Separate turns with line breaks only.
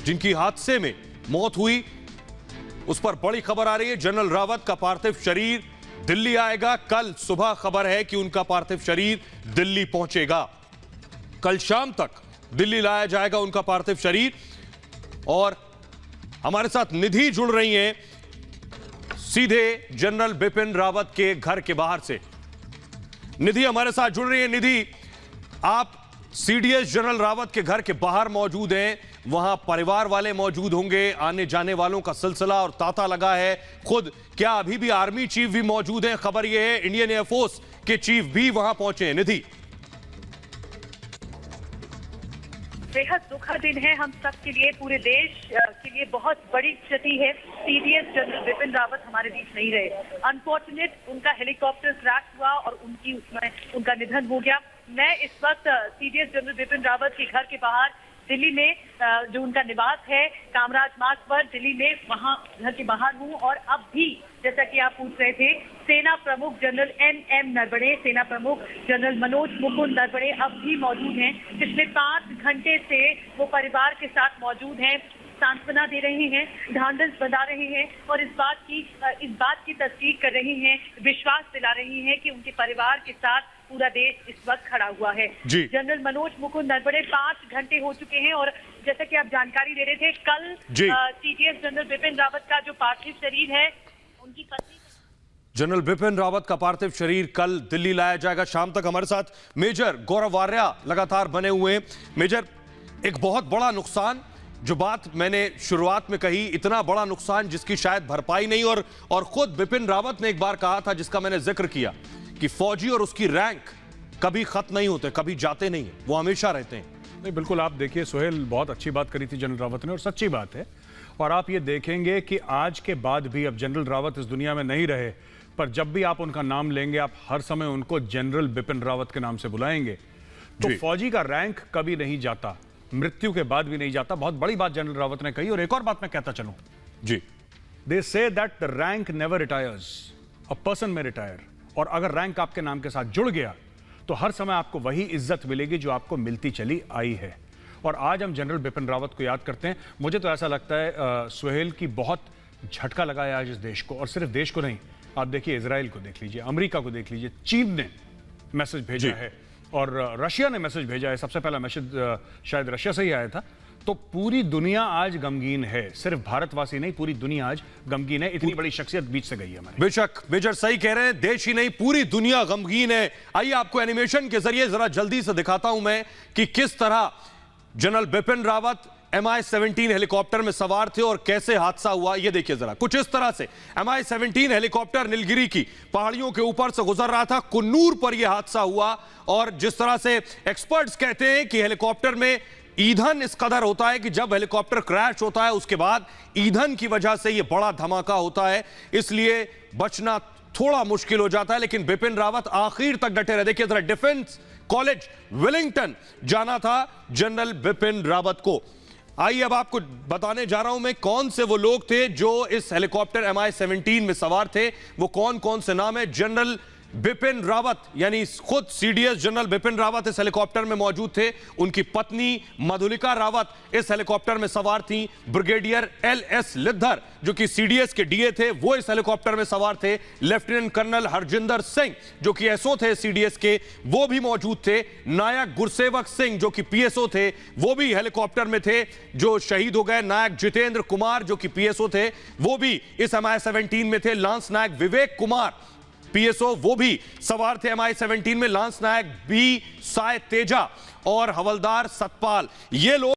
जिनकी हादसे में मौत हुई, उस पर बड़ी खबर आ रही है। जनरल रावत का पार्थिव शरीर दिल्ली आएगा। कल सुबह खबर है कि उनका पार्थिव शरीर दिल्ली पहुंचेगा। कल शाम तक दिल्ली लाया जाएगा उनका पार्थिव शरीर। और हमारे साथ निधि जुड़ रही हैं सीधे जनरल बिपिन रावत के घर के बाहर से। निधि हमारे साथ जुड़ रही है। निधि, आप सीडीएस जनरल रावत के घर के बाहर मौजूद हैं, वहां परिवार वाले मौजूद होंगे, आने जाने वालों का सिलसिला और तांता लगा है। खुद क्या अभी भी आर्मी चीफ भी मौजूद हैं? खबर यह है इंडियन एयरफोर्स के चीफ भी वहां पहुंचे हैं। निधि,
बेहद दुखद दिन है हम सब के लिए, पूरे देश के लिए बहुत बड़ी क्षति है। सीडीएस जनरल बिपिन रावत हमारे बीच नहीं रहे। अनफॉर्चुनेट उनका हेलीकॉप्टर क्रैश हुआ और उसमें उनका निधन हो गया। मैं इस वक्त सीडीएस जनरल बिपिन रावत के घर के बाहर दिल्ली में जो उनका निवास है कामराज मार्ग पर दिल्ली में, वहां घर के बाहर हूं। और अब भी जैसा कि आप पूछ रहे थे, सेना प्रमुख जनरल एम नरवणे, सेना प्रमुख जनरल मनोज मुकुंद नरवणे अब भी मौजूद हैं। पिछले 5 घंटे से वो परिवार के साथ मौजूद हैं, सांत्वना दे रहे हैं, ढांढस बंधा रहे हैं और इस बात की तस्दीक कर रहे हैं, विश्वास दिला रहे हैं कि उनके परिवार के साथ पूरा देश इस वक्त खड़ा हुआ है। जनरल मनोज मुकुंद नरवणे 5 घंटे हो चुके हैं और जैसा कि आप जानकारी दे रहे थे, कल सीडीएस जनरल बिपिन रावत का जो पार्थिव शरीर है, उनकी पत्नी
जनरल बिपिन रावत का पार्थिव शरीर कल दिल्ली लाया जाएगा। शाम तक हमारे साथ मेजर गौरव वार्या लगातार बने हुए हैं। मेजर, एक बहुत बड़ा नुकसान, जो बात मैंने शुरुआत में कही, इतना बड़ा नुकसान जिसकी शायद भरपाई नहीं, और खुद बिपिन रावत ने एक बार कहा था, जिसका मैंने जिक्र किया, कि फौजी और उसकी रैंक कभी खत्म नहीं होते, कभी जाते नहीं, वो हमेशा रहते हैं।
नहीं, बिल्कुल। आप देखिए सोहेल, बहुत अच्छी बात करी थी जनरल रावत ने और सच्ची बात है। और आप ये देखेंगे कि आज के बाद भी, अब जनरल रावत इस दुनिया में नहीं रहे, पर जब भी आप उनका नाम लेंगे, आप हर समय उनको जनरल बिपिन रावत के नाम से बुलाएंगे। तो फौजी का रैंक कभी नहीं जाता, मृत्यु के बाद भी नहीं जाता। बहुत बड़ी बात जनरल रावत ने कही। और एक और बात मैं कहता चलूं, they say that the rank never retires, a person may retire. और अगर रैंक आपके नाम के साथ जुड़ गया तो हर समय आपको वही इज्जत मिलेगी जो आपको मिलती चली आई है। और आज हम जनरल बिपिन रावत को याद करते हैं। मुझे तो ऐसा लगता है सुहेल की बहुत झटका लगा है आज इस देश को, और सिर्फ देश को नहीं। आप देखिए, इजराइल को देख लीजिए, अमेरिका को देख लीजिए, चीन ने मैसेज भेजा है और रशिया ने मैसेज भेजा है। सबसे पहला मैसेज शायद रशिया से ही आया था। तो पूरी दुनिया आज गमगीन है, सिर्फ भारतवासी नहीं, पूरी दुनिया आज गमगीन है। इतनी बड़ी शख्सियत बीच से गई है हमारे।
बेशक मेजर सही कह रहे हैं, देश ही नहीं पूरी दुनिया गमगीन है। आइए आपको एनिमेशन के जरिए जरा जल्दी से दिखाता हूं मैं कि किस तरह general Bipin Rawat MI-17 helicopter में सवार थे और कैसे हादसा हुआ। यह देखिए जरा, कुछ इस तरह से MI-17 हेलीकॉप्टर नीलगिरी की पहाड़ियों के ऊपर से गुजर रहा था। कुन्नूर पर यह हादसा हुआ। और जिस तरह से एक्सपर्ट्स कहते हैं कि हेलीकॉप्टर में ईंधन इस कदर होता है कि जब हेलीकॉप्टर क्रैश होता है उसके बाद ईंधन की वजह से यह बड़ा धमाका होता है, इसलिए बचना थोड़ा मुश्किल हो जाता है। लेकिन बिपिन रावत आखिर तक डटे रहे। देखिए जरा, डिफेंस कॉलेज विलिंगटन जाना था जनरल बिपिन रावत को। आइए अब आपको बताने जा रहा हूं मैं कौन से वो लोग थे जो इस हेलीकॉप्टर MI-17 में सवार थे। वो कौन कौन से नाम है। जनरल बिपिन रावत यानी खुद सीडीएस जनरल बिपिन रावत इस हेलीकॉप्टर में मौजूद थे। उनकी पत्नी मधुलिका रावत इस हेलीकॉप्टर में सवार थी। ब्रिगेडियर LS लिद्धर जो कि सीडीएस के डीए थे, वो इस हेलीकॉप्टर में सवार थे। लेफ्टिनेंट कर्नल हरजिंदर सिंह जो कि एसओ थे सीडीएस के, वो भी मौजूद थे। नायक गुरसेवक सिंह जो कि पीएसओ थे, वो भी हेलीकॉप्टर में थे, जो शहीद हो गए। नायक जितेंद्र कुमार जो कि पीएसओ थे, वो भी इस MI-17 में थे। लांस नायक विवेक कुमार पीएसओ, वो भी सवार थे MI-17 में। लांस नायक B साय तेजा और हवलदार सतपाल, ये लोग